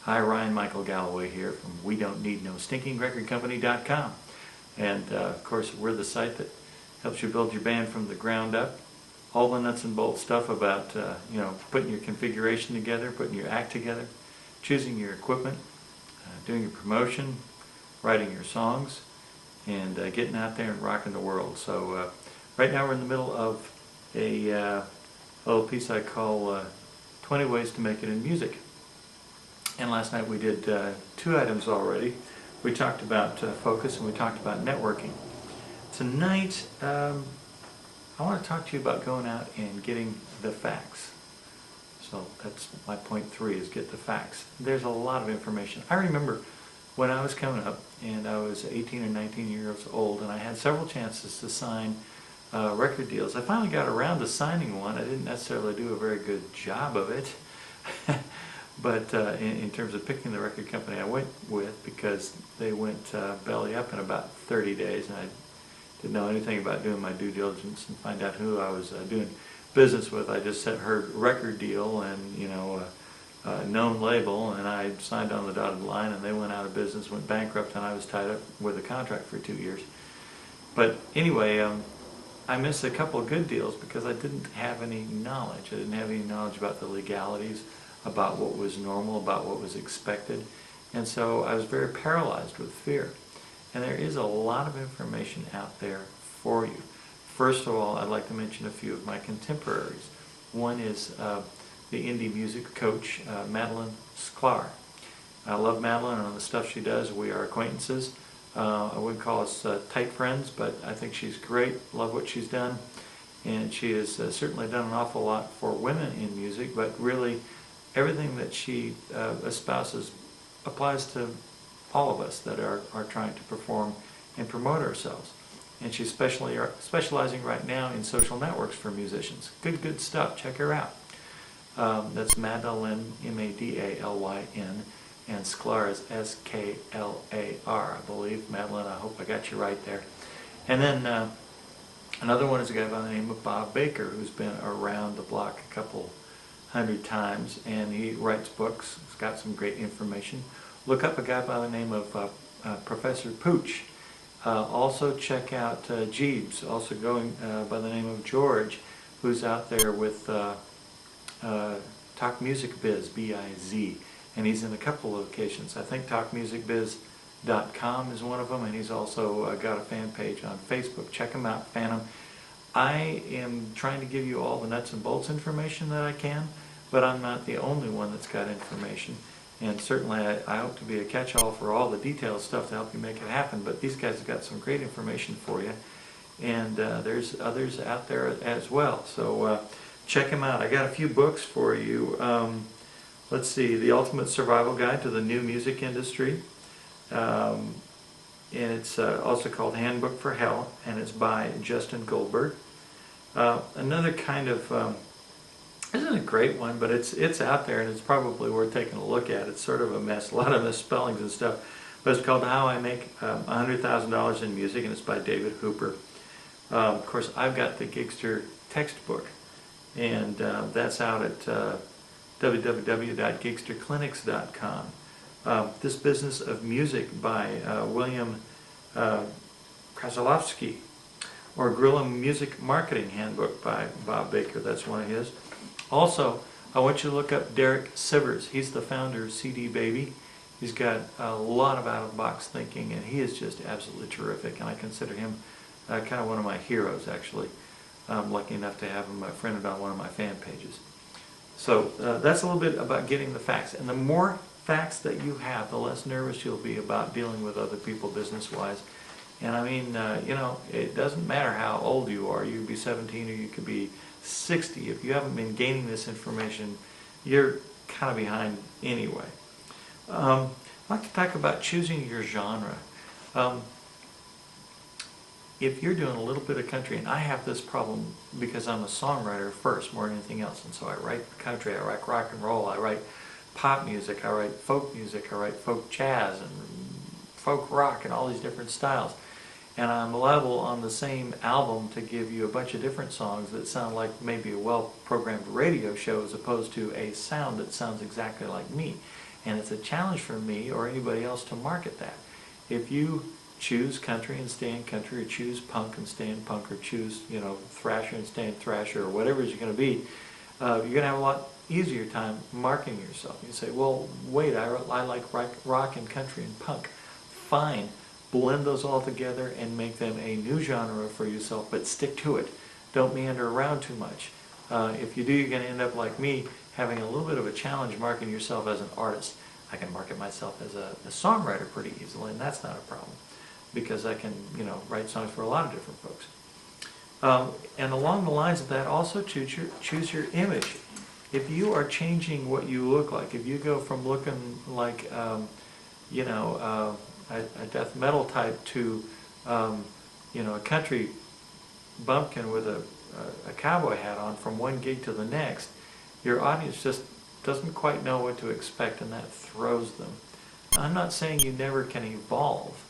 Hi, Ryan Michael Galloway here from WeDon'tNeedNoStinkingRecordCompany.com. And of course, we're the site that helps you build your band from the ground up. All the nuts and bolts stuff about putting your configuration together, putting your act together, choosing your equipment, doing your promotion, writing your songs, and getting out there and rocking the world. So right now we're in the middle of a little piece I call 20 Ways to Make It in Music. And last night we did 2 items already. We talked about focus and we talked about networking. Tonight I want to talk to you about going out and getting the facts. So that's my point 3, is get the facts. There's a lot of information. I remember when I was coming up and I was 18 or 19 years old and I had several chances to sign record deals. I finally got around to signing one. I didn't necessarily do a very good job of it. But in terms of picking the record company I went with, because they went belly up in about 30 days, and I didn't know anything about doing my due diligence and find out who I was doing business with. I just heard record deal and known label, and I signed on the dotted line, and they went out of business, went bankrupt, and I was tied up with a contract for 2 years. But anyway, I missed a couple of good deals because I didn't have any knowledge. I didn't have any knowledge about the legalities, about what was normal, about what was expected. And so I was very paralyzed with fear. And there is a lot of information out there for you. First of all, I'd like to mention a few of my contemporaries. One is the indie music coach, Madeline Sklar. I love Madeline and the stuff she does. We are acquaintances. I wouldn't call us tight friends, but I think she's great. Love what she's done. And she has certainly done an awful lot for women in music, but really everything that she espouses applies to all of us that are trying to perform and promote ourselves. And she's specializing right now in social networks for musicians. Good stuff. Check her out. That's Madeline, M-A-D-A-L-Y-N, and Sklar is S-K-L-A-R, I believe. Madeline, I hope I got you right there. And then another one is a guy by the name of Bob Baker, who's been around the block a couple 100 times, and he writes books. He's got some great information. Look up a guy by the name of Professor Pooch. Also check out Jeeves, also going by the name of George, who's out there with Talk Music Biz, B-I-Z, and he's in a couple of locations. I think TalkMusicBiz.com is one of them, and he's also got a fan page on Facebook. Check him out, fan him. I am trying to give you all the nuts and bolts information that I can, but I'm not the only one that's got information. And certainly I hope to be a catch-all for all the detailed stuff to help you make it happen, but these guys have got some great information for you. And there's others out there as well. So check them out. I got a few books for you. Let's see, The Ultimate Survival Guide to the New Music Industry. And it's also called Handbook for Hell, and it's by Justin Goldberg. Another kind of, isn't a great one, but it's out there and it's probably worth taking a look at. It's sort of a mess, a lot of misspellings and stuff, but it's called How I Make $100,000 in Music, and it's by David Hooper. Of course, I've got the Gigster textbook, and that's out at www.gigsterclinics.com. This Business of Music by William Kraslovsky, or Guerrilla Music Marketing Handbook by Bob Baker. That's one of his. Also, I want you to look up Derek Sivers. He's the founder of CD Baby. He's got a lot of out-of-the-box thinking, and he is just absolutely terrific, and I consider him kind of one of my heroes, actually. I'm lucky enough to have him friended on one of my fan pages. So that's a little bit about getting the facts. And the more facts that you have, the less nervous you'll be about dealing with other people business-wise. And I mean, it doesn't matter how old you are. You could be 17 or you could be 60. If you haven't been gaining this information, you're kind of behind anyway. I'd like to talk about choosing your genre. If you're doing a little bit of country, and I have this problem because I'm a songwriter first more than anything else, and so I write country, I write rock and roll, I write pop music, I write folk music, I write folk jazz and folk rock and all these different styles. And I'm liable on the same album to give you a bunch of different songs that sound like maybe a well-programmed radio show as opposed to a sound that sounds exactly like me. And it's a challenge for me or anybody else to market that. If you choose country and stay in country, or choose punk and stay in punk, or choose, you know, thrasher and stay in thrasher, or whatever it's going to be, you're going to have a lot easier time marketing yourself. You say, well, wait, I like rock and country and punk. Fine, blend those all together and make them a new genre for yourself, but stick to it. Don't meander around too much. If you do, you're going to end up like me, having a little bit of a challenge marketing yourself as an artist. I can market myself as a songwriter pretty easily, and that's not a problem, because I can, you know, write songs for a lot of different folks. And along the lines of that, also choose your image. If you are changing what you look like, if you go from looking like, you know, a death metal type to, you know, a country bumpkin with a cowboy hat on from one gig to the next, your audience just doesn't quite know what to expect, and that throws them. I'm not saying you never can evolve,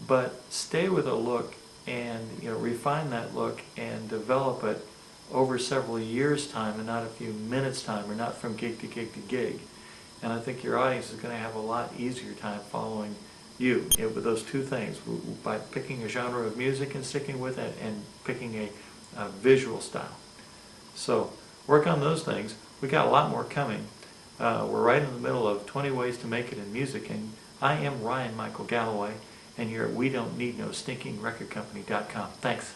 but stay with a look and, you know, refine that look and develop it over several years' time and not a few minutes' time, or not from gig to gig to gig. And I think your audience is going to have a lot easier time following you with those two things, by picking a genre of music and sticking with it, and picking a visual style. So work on those things. We got a lot more coming. We're right in the middle of 20 ways to make it in music, and I am Ryan Michael Galloway, and you're at WeDon'tNeedNoStinkingRecordCompany.com. Thanks.